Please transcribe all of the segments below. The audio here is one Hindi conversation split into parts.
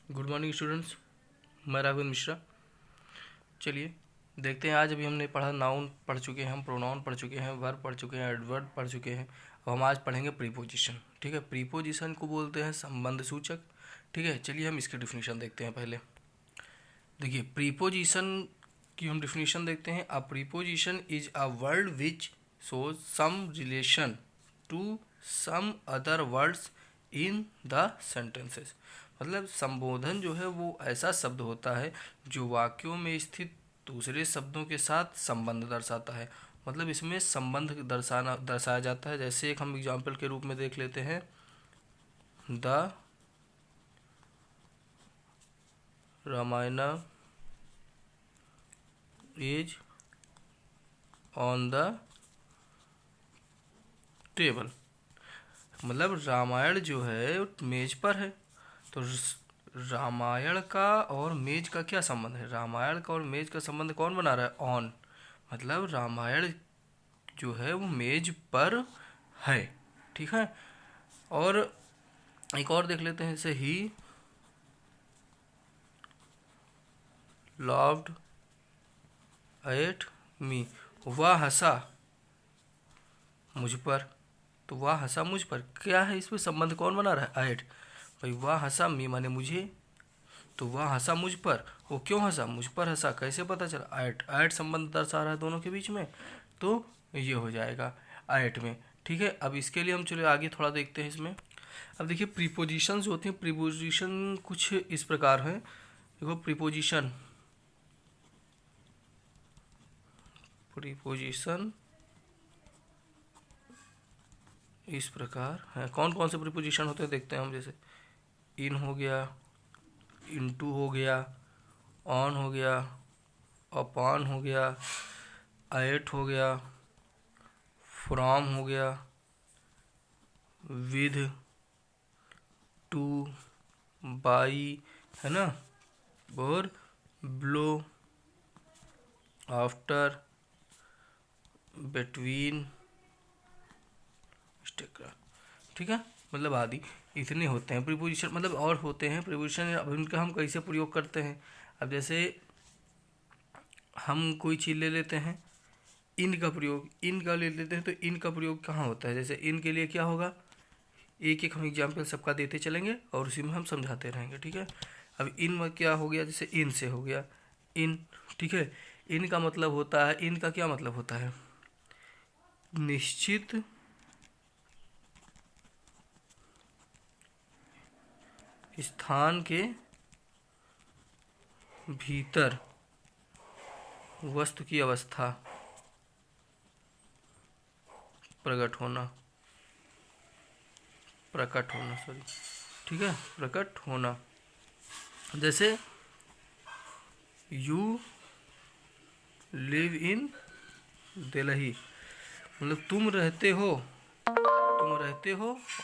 गुड मॉर्निंग स्टूडेंट्स, मैं राघवेंद्र मिश्रा। चलिए देखते हैं। आज अभी हमने पढ़ा नाउन पढ़ चुके हैं, हम प्रोनाउन पढ़ चुके हैं, वर्ब पढ़ चुके हैं, एडवर्ब पढ़ चुके हैं। अब हम आज पढ़ेंगे प्रीपोजिशन। ठीक है, प्रीपोजिशन को बोलते हैं संबंध सूचक। ठीक है, चलिए हम इसकी डिफिनीशन देखते हैं। पहले देखिए, प्रीपोजिशन की हम डिफिनीशन देखते हैं। A preposition is a word which shows some relation to some other words in the sentences. मतलब संबोधन जो है वो ऐसा शब्द होता है जो वाक्यों में स्थित दूसरे शब्दों के साथ संबंध दर्शाता है। मतलब इसमें संबंध दर्शाया जाता है। जैसे एक हम एग्जाम्पल के रूप में देख लेते हैं, the Ramayana is on the table. मतलब रामायण जो है मेज पर है। तो रामायण का और मेज का क्या संबंध है? रामायण का और मेज का संबंध कौन बना रहा है? ऑन। मतलब रामायण जो है वो मेज पर है। ठीक है, और एक और देख लेते हैं। जैसे ही लव्ड एट मी, वह हंसा मुझ पर। तो वह हंसा मुझ पर, क्या है इसमें संबंध कौन बना रहा है? एट। भाई वह हंसा, मी माने मुझे, तो वह हंसा मुझ पर। वो क्यों हंसा? मुझ पर हंसा। कैसे पता चला? एट। एट संबंध दर्शा रहा है दोनों के बीच में, तो ये हो जाएगा एट में। ठीक है, अब इसके लिए हम चलो आगे थोड़ा देखते हैं इसमें। अब देखिए, प्रीपोजिशन जो होते हैं, प्रीपोजिशन कुछ इस प्रकार हैं। देखो, प्रीपोजिशन इस प्रकार है। कौन कौन से प्रीपोजिशन होते हैं देखते हैं हम। जैसे इन हो गया, इनटू हो गया, ऑन हो गया, अपॉन हो गया, एट हो गया, फ्रॉम हो गया, विद, टू, बाई, है ना, और ब्लो, आफ्टर, बिटवीन, एक्सेट्रा। ठीक है, मतलब आदि इतने होते हैं प्रीपोजिशन। मतलब और होते हैं प्रीपोजिशन। अब इनका हम कैसे प्रयोग करते हैं? अब जैसे हम कोई चीज़ ले लेते हैं, इन का प्रयोग, इन का ले लेते हैं, तो इन का प्रयोग कहाँ होता है? जैसे इन के लिए क्या होगा, एक एक हम एग्जाम्पल सबका देते चलेंगे और उसी में हम समझाते रहेंगे। ठीक है, अब इन में क्या हो गया? जैसे इन से हो गया इन। ठीक है, इन का मतलब होता है, इन का क्या मतलब होता है? निश्चित स्थान के भीतर वस्तु की अवस्था प्रकट होना, सॉरी। ठीक है, प्रकट होना। जैसे यू लिव इन दिल्ली, मतलब तुम रहते हो और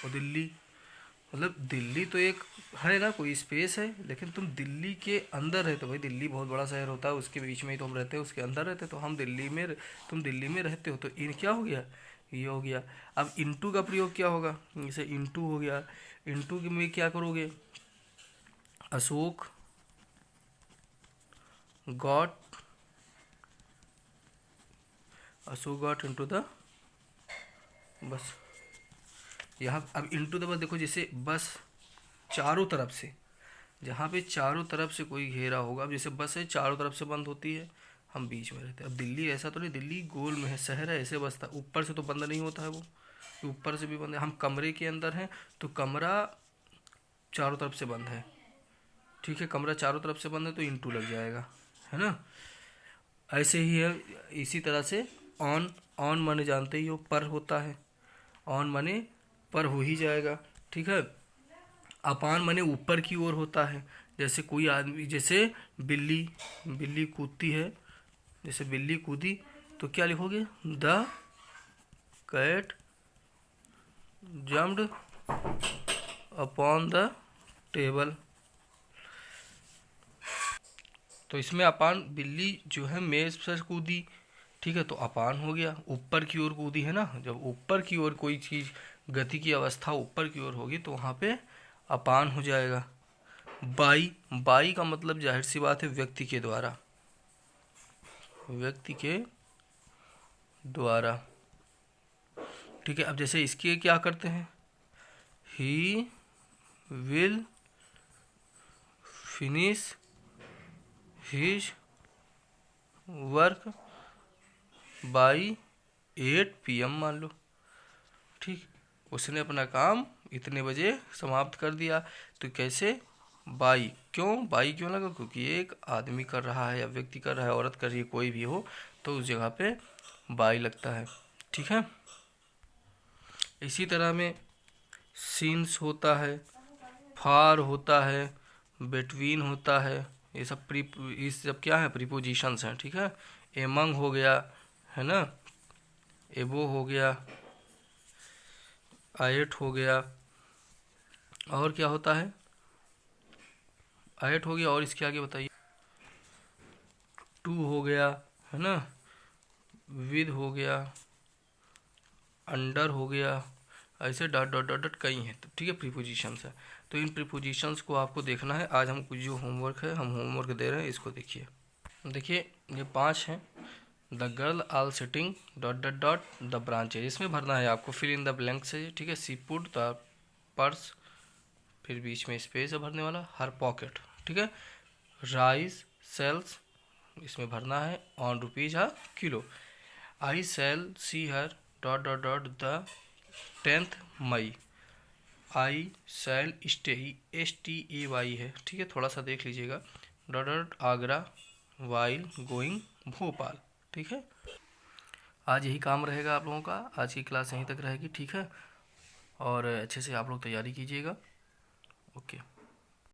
दिल्ली। मतलब दिल्ली तो एक है ना, कोई स्पेस है, लेकिन तुम दिल्ली के अंदर रहते हो। भाई दिल्ली बहुत बड़ा शहर होता है, उसके बीच में ही तो हम रहते हैं, उसके अंदर रहते हैं। तो हम दिल्ली में, तुम दिल्ली में रहते हो, तो इन क्या हो गया? ये हो गया। अब इनटू का प्रयोग क्या होगा? जैसे इनटू हो गया, इनटू में क्या करोगे? Ashok got into the bus. यहाँ अब इनटू द बस देखो, जैसे बस चारों तरफ से, जहाँ पे चारों तरफ से कोई घेरा होगा। अब जैसे बस है, चारों तरफ से बंद होती है, हम बीच में रहते हैं। अब दिल्ली ऐसा तो नहीं, दिल्ली गोल में है, शहर है, ऐसे बसता, ऊपर से तो बंद नहीं होता है वो, ऊपर से भी बंद है। हम कमरे के अंदर हैं, तो कमरा चारों तरफ से बंद है। ठीक है, कमरा चारों तरफ से बंद है, तो इंटू लग जाएगा, है ना। ऐसे ही है, इसी तरह से ऑन। ऑन माने जानते ही हो, पर होता है। ऑन माने पर हो ही जाएगा। ठीक है, अपान माने ऊपर की ओर होता है। जैसे कोई आदमी, जैसे बिल्ली कूदती है, जैसे बिल्ली कूदी, तो क्या लिखोगे? The cat jumped upon the table. तो इसमें अपान, बिल्ली जो है मेज पर कूदी। ठीक है, तो अपान हो गया, ऊपर की ओर कूदी, है ना। जब ऊपर की ओर कोई चीज़, गति की अवस्था ऊपर की ओर होगी, तो वहाँ पे अपान हो जाएगा। बाई, बाई का मतलब जाहिर सी बात है व्यक्ति के द्वारा, व्यक्ति के द्वारा। ठीक है, अब जैसे इसके क्या करते हैं, he will finish his work by 8 PM मान लो। ठीक, उसने अपना काम इतने बजे समाप्त कर दिया। तो कैसे, बाई, क्यों बाई क्यों लगा, क्योंकि एक आदमी कर रहा है या व्यक्ति कर रहा है, औरत कर रही है, कोई भी हो तो उस जगह पे बाई लगता है। ठीक है, इसी तरह में सिंस होता है, फार होता है, बिटवीन होता है, ये सब सब क्या है, प्रीपोजिशंस हैं। ठीक है, एमंग हो गया, है ना, एबो हो गया, आयट हो गया, और क्या होता है, आयट हो गया, और इसके आगे बताइए, टू हो गया, है ना, विद हो गया, अंडर हो गया, ऐसे डॉट डॉट डॉट डॉट कई हैं। तो ठीक है, प्रीपोजिशंस है। तो इन प्रीपोजिशंस को आपको देखना है। आज हम कुछ जो होमवर्क है, हम होमवर्क दे रहे हैं, इसको देखिए। देखिए ये 5 हैं। The girl all sitting dot dot dot the branch है, इसमें भरना है आपको, फिल इन द ब्लैंक से। ठीक है, सी पुट द पर्स, फिर बीच में स्पेस है भरने वाला, हर पॉकेट। ठीक है, राइस सेल्स, इसमें भरना है ऑन रुपीज हर किलो। I shall see her dot dot dot the 10th May. I shall stay, STAY है। ठीक है, थोड़ा सा देख लीजिएगा, dot dot Agra while going Bhopal. ठीक है, आज यही काम रहेगा आप लोगों का, आज की क्लास यहीं तक रहेगी। ठीक है, और अच्छे से आप लोग तैयारी कीजिएगा। ओके।